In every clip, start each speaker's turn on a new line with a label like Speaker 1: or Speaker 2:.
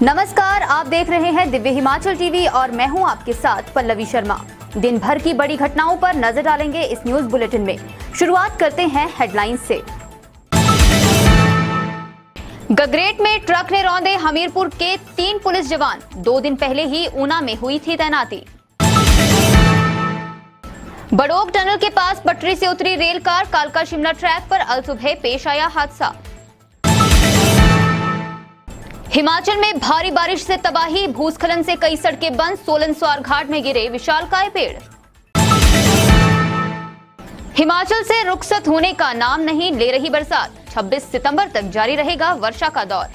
Speaker 1: नमस्कार, आप देख रहे हैं दिव्य हिमाचल टीवी और मैं हूं आपके साथ पल्लवी शर्मा। दिन भर की बड़ी घटनाओं पर नजर डालेंगे इस न्यूज बुलेटिन में। शुरुआत करते हैं हेडलाइंस से। गगरेट में ट्रक ने रौंदे हमीरपुर के 3 पुलिस जवान। 2 दिन पहले ही ऊना में हुई थी तैनाती। बड़ोग टनल के पास पटरी से उतरी रेल कार, कालका शिमला ट्रैक पर अल सुबह पेश आया हादसा। हिमाचल में भारी बारिश से तबाही, भूस्खलन से कई सड़कें बंद, सोलन स्वार घाट में गिरे विशालकाय पेड़। हिमाचल से रुखसत होने का नाम नहीं ले रही बरसात, 26 सितंबर तक जारी रहेगा वर्षा का दौर।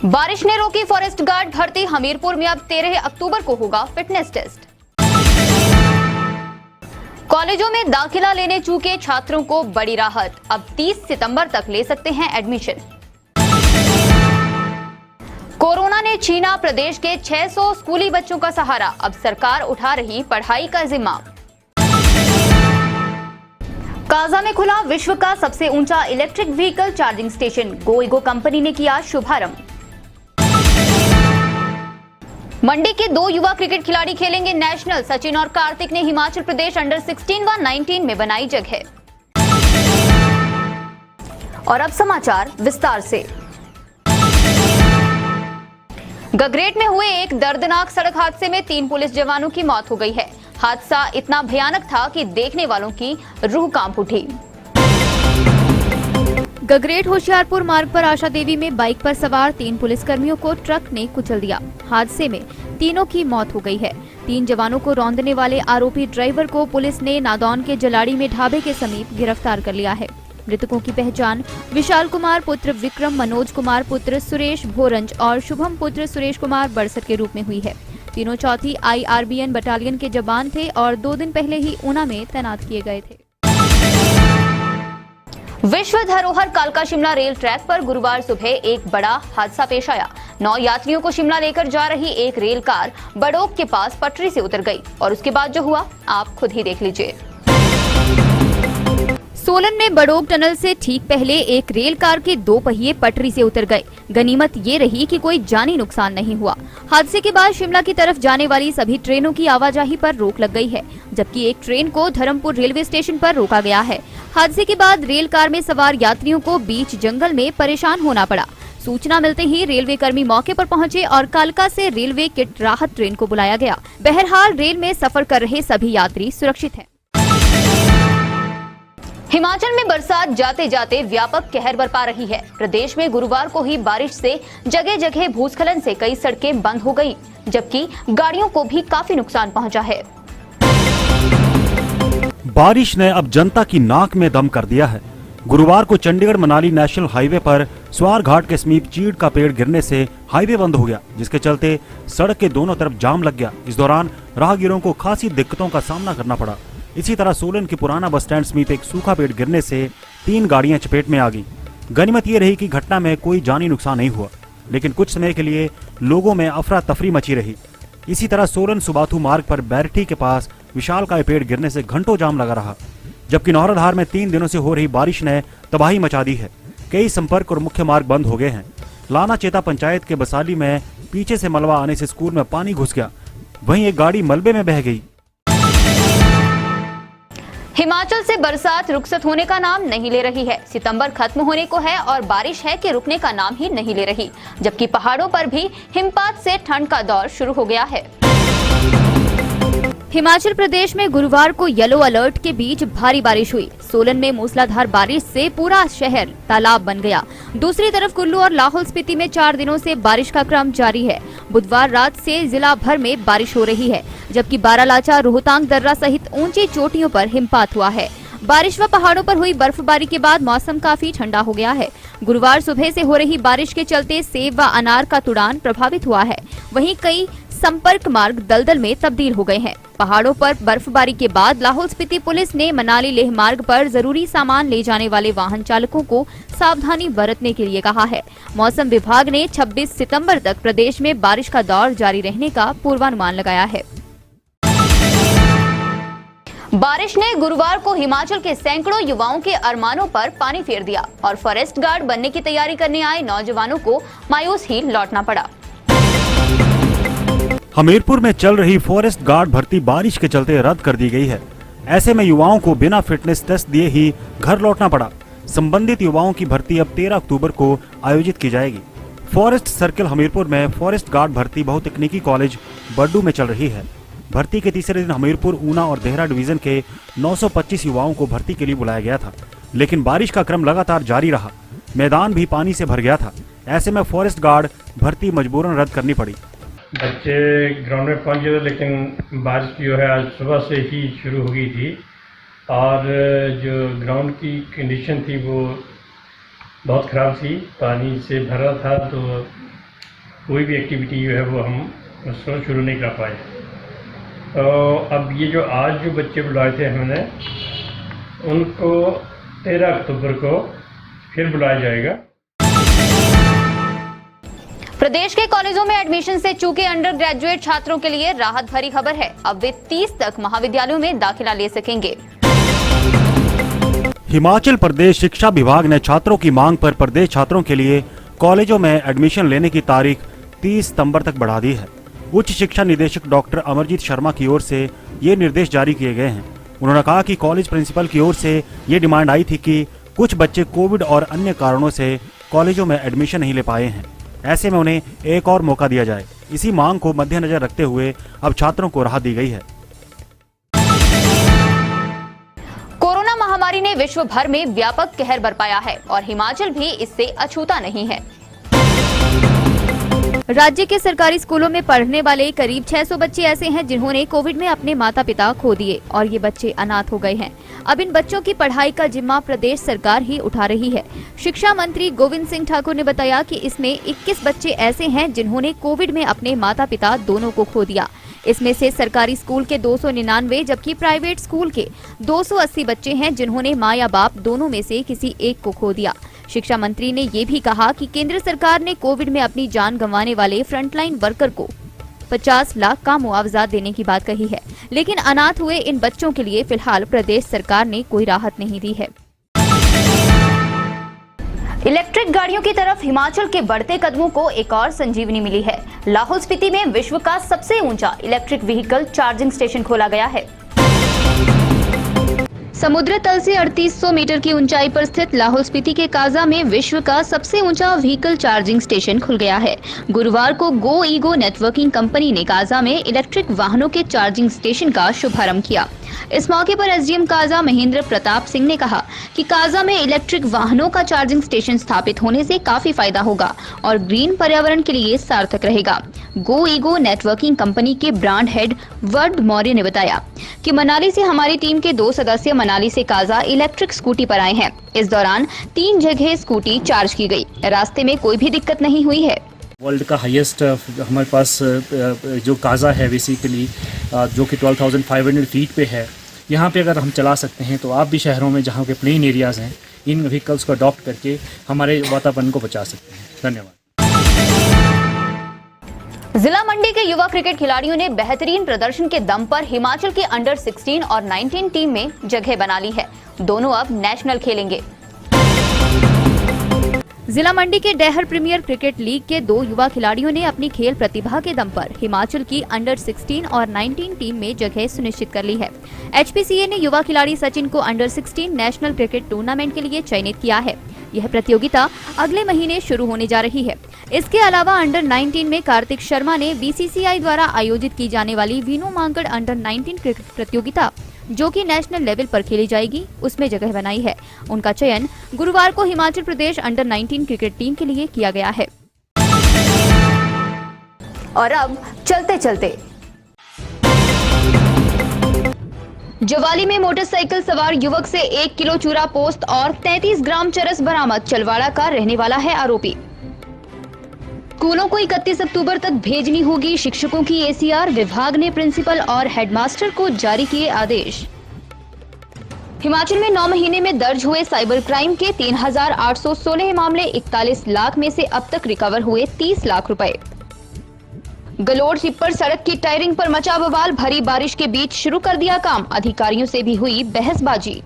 Speaker 1: बारिश ने रोकी फॉरेस्ट गार्ड भर्ती, हमीरपुर में अब 13 अक्टूबर को होगा फिटनेस टेस्ट। कॉलेजों में दाखिला लेने चूके छात्रों को बड़ी राहत, अब 30 सितंबर तक ले सकते हैं एडमिशन। कोरोना ने छीना प्रदेश के 600 स्कूली बच्चों का सहारा, अब सरकार उठा रही पढ़ाई का जिम्मा। काजा में खुला विश्व का सबसे ऊंचा electric vehicle charging station, GoEgo company ने किया शुभारंभ। मंडी के 2 युवा क्रिकेट खिलाड़ी खेलेंगे नेशनल, सचिन और कार्तिक ने हिमाचल प्रदेश अंडर 16 व 19 में बनाई जगह। और अब समाचार विस्तार से। गगरेट में हुए एक दर्दनाक सड़क हादसे में 3 पुलिस जवानों की मौत हो गई है। हादसा इतना भयानक था कि देखने वालों की रूह कांप उठी। गगरेट होशियारपुर मार्ग पर आशा देवी में बाइक पर सवार 3 पुलिसकर्मियों को ट्रक ने कुचल दिया। हादसे में तीनों की मौत हो गई है। 3 जवानों को रौंदने वाले आरोपी ड्राइवर को पुलिस ने नादौन के जलाड़ी में ढाबे के समीप गिरफ्तार कर लिया है। मृतकों की पहचान विशाल कुमार पुत्र विक्रम, मनोज कुमार पुत्र सुरेश भोरंज और शुभम पुत्र सुरेश कुमार बरसट के रूप में हुई है। तीनों 4th IRBN बटालियन के जवान थे और 2 दिन पहले ही ऊना में तैनात किए गए थे। विश्व धरोहर कालका शिमला रेल ट्रैक पर गुरुवार सुबह एक बड़ा हादसा पेश आया। 9 यात्रियों को शिमला लेकर जा रही एक रेल कार बड़ोग के पास पटरी से उतर गई और उसके बाद जो हुआ आप खुद ही देख लीजिए। सोलन में बड़ोग टनल से ठीक पहले एक रेल कार के 2 पहिए पटरी से उतर गए। गनीमत ये रही कि कोई जानी नुकसान नहीं हुआ। हादसे के बाद शिमला की तरफ जाने वाली सभी ट्रेनों की आवाजाही पर रोक लग गई है, जबकि एक ट्रेन को धर्मपुर रेलवे स्टेशन पर रोका गया है। हादसे के बाद रेल कार में सवार यात्रियों को बीच जंगल में परेशान होना पड़ा। सूचना मिलते ही रेलवे कर्मी मौके पर पहुंचे और कालका से रेलवे किट राहत ट्रेन को बुलाया गया। बहरहाल रेल में सफर कर रहे सभी यात्री सुरक्षित हैं। हिमाचल में बरसात जाते जाते व्यापक कहर बरपा रही है। प्रदेश में गुरुवार को ही बारिश से जगह जगह भूस्खलन से कई सड़कें बंद हो गईं, जबकि गाड़ियों को भी काफी नुकसान पहुंचा है।
Speaker 2: बारिश ने अब जनता की नाक में दम कर दिया है। गुरुवार को चंडीगढ़ मनाली नेशनल हाईवे पर स्वार घाट के समीप चीड़ का पेड़ गिरने से हाईवे बंद हो गया, जिसके चलते सड़क के दोनों तरफ जाम लग गया। इस दौरान राहगीरों को खासी दिक्कतों का सामना करना पड़ा। इसी तरह सोलन के पुराना बस स्टैंड समीप एक सूखा पेड़ गिरने से 3 गाड़ियां चपेट में आ गईं। गनीमत ये रही कि घटना में कोई जानी नुकसान नहीं हुआ, लेकिन कुछ समय के लिए लोगों में अफरा तफरी मची रही। इसी तरह सोलन सुबाथू मार्ग पर बैरठी के पास विशालकाय पेड़ गिरने से घंटों जाम लगा रहा, जबकि नौराधार में 3 दिनों से हो रही बारिश ने तबाही मचा दी है। कई संपर्क और मुख्य मार्ग बंद हो गए हैं। लाना चेता पंचायत के बसाली में पीछे से मलबा आने से स्कूल में पानी घुस गया, वहीं एक गाड़ी मलबे में बह गई।
Speaker 1: हिमाचल से बरसात रुखसत होने का नाम नहीं ले रही है। सितंबर खत्म होने को है और बारिश है कि रुकने का नाम ही नहीं ले रही, जबकि पहाड़ों पर भी हिमपात से ठंड का दौर शुरू हो गया है। हिमाचल प्रदेश में गुरुवार को येलो अलर्ट के बीच भारी बारिश हुई। सोलन में मूसलाधार बारिश से पूरा शहर तालाब बन गया। दूसरी तरफ कुल्लू और लाहौल स्पीति में 4 दिनों से बारिश का क्रम जारी है। बुधवार रात से जिला भर में बारिश हो रही है, जबकि बारालाचा, रोहतांग दर्रा सहित ऊंची चोटियों पर हिमपात हुआ है। बारिश व पहाड़ों पर हुई बर्फबारी के बाद मौसम काफी ठंडा हो गया है। गुरुवार सुबह से हो रही बारिश के चलते सेब व अनार का तुड़ान प्रभावित हुआ है। वहीं कई संपर्क मार्ग दलदल में तब्दील हो गए हैं। पहाड़ों पर बर्फबारी के बाद लाहौल स्पीति पुलिस ने मनाली लेह मार्ग पर जरूरी सामान ले जाने वाले वाहन चालकों को सावधानी बरतने के लिए कहा है। मौसम विभाग ने 26 सितंबर तक प्रदेश में बारिश का दौर जारी रहने का पूर्वानुमान लगाया है। बारिश ने गुरुवार को हिमाचल के सैकड़ों युवाओं के अरमानों पर पानी फेर दिया और फॉरेस्ट गार्ड बनने की तैयारी करने आए नौजवानों को मायूस ही लौटना पड़ा।
Speaker 2: हमीरपुर में चल रही फॉरेस्ट गार्ड भर्ती बारिश के चलते रद्द कर दी गई है। ऐसे में युवाओं को बिना फिटनेस टेस्ट दिए ही घर लौटना पड़ा। संबंधित युवाओं की भर्ती अब 13 अक्टूबर को आयोजित की जाएगी। फॉरेस्ट सर्किल हमीरपुर में फॉरेस्ट गार्ड भर्ती बहुतकनीकी कॉलेज बड्डू में चल रही है। भर्ती के तीसरे दिन हमीरपुर, ऊना और देहरा डिवीजन के 925 युवाओं को भर्ती के लिए बुलाया गया था, लेकिन बारिश का क्रम लगातार जारी रहा। मैदान भी पानी से भर गया था। ऐसे में फॉरेस्ट गार्ड भर्ती मजबूरन रद्द करनी पड़ी।
Speaker 3: बच्चे ग्राउंड में पहुंच गए, लेकिन बारिश जो है आज सुबह से ही शुरू हो गई थी और जो ग्राउंड की कंडीशन थी वो बहुत ख़राब थी, पानी से भरा था, तो कोई भी एक्टिविटी जो है वो हम उसको शुरू नहीं कर पाए। तो अब ये जो आज जो बच्चे बुलाए थे हमने, उनको 13 अक्टूबर को फिर बुलाया जाएगा।
Speaker 1: प्रदेश के कॉलेजों में एडमिशन से चूके अंडर ग्रेजुएट छात्रों के लिए राहत भरी खबर है। अब वे 30 तक महाविद्यालयों में दाखिला ले सकेंगे।
Speaker 2: हिमाचल प्रदेश शिक्षा विभाग ने छात्रों की मांग पर प्रदेश छात्रों के लिए कॉलेजों में एडमिशन लेने की तारीख 30 सितंबर तक बढ़ा दी है। उच्च शिक्षा निदेशक डॉक्टर अमरजीत शर्मा की ओर से ये निर्देश जारी किए गए हैं। उन्होंने कहा कि कॉलेज प्रिंसिपल की ओर से ये डिमांड आई थी कि कुछ बच्चे कोविड और अन्य कारणों से कॉलेजों में एडमिशन नहीं ले पाए हैं। ऐसे में उन्हें एक और मौका दिया जाए। इसी मांग को मद्देनजर रखते हुए अब छात्रों को राहत दी गई है।
Speaker 1: कोरोना महामारी ने विश्व भर में व्यापक कहर बरपाया है और हिमाचल भी इससे अछूता नहीं है। राज्य के सरकारी स्कूलों में पढ़ने वाले करीब 600 बच्चे ऐसे हैं जिन्होंने कोविड में अपने माता पिता खो दिए और ये बच्चे अनाथ हो गए हैं। अब इन बच्चों की पढ़ाई का जिम्मा प्रदेश सरकार ही उठा रही है। शिक्षा मंत्री गोविंद सिंह ठाकुर ने बताया कि इसमें 21 बच्चे ऐसे हैं जिन्होंने कोविड में अपने माता पिता दोनों को खो दिया। इसमें से सरकारी स्कूल के 299 जबकि प्राइवेट स्कूल के 280 बच्चे हैं जिन्होंने माँ या बाप दोनों में से किसी एक को खो दिया। शिक्षा मंत्री ने ये भी कहा कि केंद्र सरकार ने कोविड में अपनी जान गंवाने वाले फ्रंटलाइन वर्कर को 50 लाख का मुआवजा देने की बात कही है, लेकिन अनाथ हुए इन बच्चों के लिए फिलहाल प्रदेश सरकार ने कोई राहत नहीं दी है। इलेक्ट्रिक गाड़ियों की तरफ हिमाचल के बढ़ते कदमों को एक और संजीवनी मिली है। लाहौल स्पीति में विश्व का सबसे ऊंचा इलेक्ट्रिक व्हीकल चार्जिंग स्टेशन खोला गया है। समुद्र तल से 3800 मीटर की ऊंचाई पर स्थित लाहौल स्पीति के काजा में विश्व का सबसे ऊंचा व्हीकल चार्जिंग स्टेशन खुल गया है। गुरुवार को गो ईगो नेटवर्किंग कंपनी ने काजा में इलेक्ट्रिक वाहनों के चार्जिंग स्टेशन का शुभारंभ किया। इस मौके पर एसडीएम काजा महेंद्र प्रताप सिंह ने कहा कि काजा में इलेक्ट्रिक वाहनों का चार्जिंग स्टेशन स्थापित होने से काफी फायदा होगा और ग्रीन पर्यावरण के लिए सार्थक रहेगा। गो ईगो नेटवर्किंग कंपनी के ब्रांड हेड वर्ड मौर्य ने बताया कि मनाली से हमारी टीम के 2 सदस्य मनाली से काजा इलेक्ट्रिक स्कूटी पर आए हैं। इस दौरान 3 जगह स्कूटी चार्ज की गई। रास्ते में कोई भी दिक्कत नहीं हुई है।
Speaker 4: वर्ल्ड का हाईएस्ट हमारे पास जो काजा है बेसिकली जो कि 12,500 फीट पे है। यहाँ पे अगर हम चला सकते हैं तो आप भी शहरों में जहाँ के प्लेन एरियाज़ हैं इन व्हीकल्स को अडॉप्ट करके हमारे वातावरण को बचा सकते हैं। धन्यवाद।
Speaker 1: जिला मंडी के युवा क्रिकेट खिलाड़ियों ने बेहतरीन प्रदर्शन के दम पर हिमाचल के अंडर 16 और 19 टीम में जगह बना ली है। दोनों अब नेशनल खेलेंगे। जिला मंडी के डेहर प्रीमियर क्रिकेट लीग के 2 युवा खिलाड़ियों ने अपनी खेल प्रतिभा के दम पर हिमाचल की अंडर 16 और 19 टीम में जगह सुनिश्चित कर ली है। एचपीसीए ने युवा खिलाड़ी सचिन को अंडर 16 नेशनल क्रिकेट टूर्नामेंट के लिए चयनित किया है। यह प्रतियोगिता अगले महीने शुरू होने जा रही है। इसके अलावा अंडर 19 में कार्तिक शर्मा ने बीसीसीआई द्वारा आयोजित की जाने वाली वीनू मांगड़ अंडर 19 क्रिकेट प्रतियोगिता जो कि नेशनल लेवल पर खेली जाएगी उसमें जगह बनाई है। उनका चयन गुरुवार को Himachal Pradesh under 19 cricket team के लिए किया गया है। और अब चलते चलते जवाली में मोटरसाइकिल सवार युवक से 1 किलो चूरा पोस्त और 33 ग्राम चरस बरामद। चलवाड़ा का रहने वाला है आरोपी। स्कूलों को 31 अक्टूबर तक भेजनी होगी शिक्षकों की एसीआर। विभाग ने प्रिंसिपल और हेडमास्टर को जारी किए आदेश। हिमाचल में 9 महीने में दर्ज हुए साइबर क्राइम के 3,816 मामले। 41 लाख में से अब तक रिकवर हुए 30 लाख रुपए। गलोड़ टिप्पर सड़क की टायरिंग पर मचा बवाल, भरी बारिश के बीच शुरू कर दिया काम, अधिकारियों से भी हुई बहसबाजी।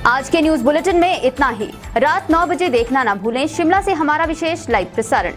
Speaker 1: आज के न्यूज बुलेटिन में इतना ही। रात 9 बजे देखना ना भूलें शिमला से हमारा विशेष लाइव प्रसारण।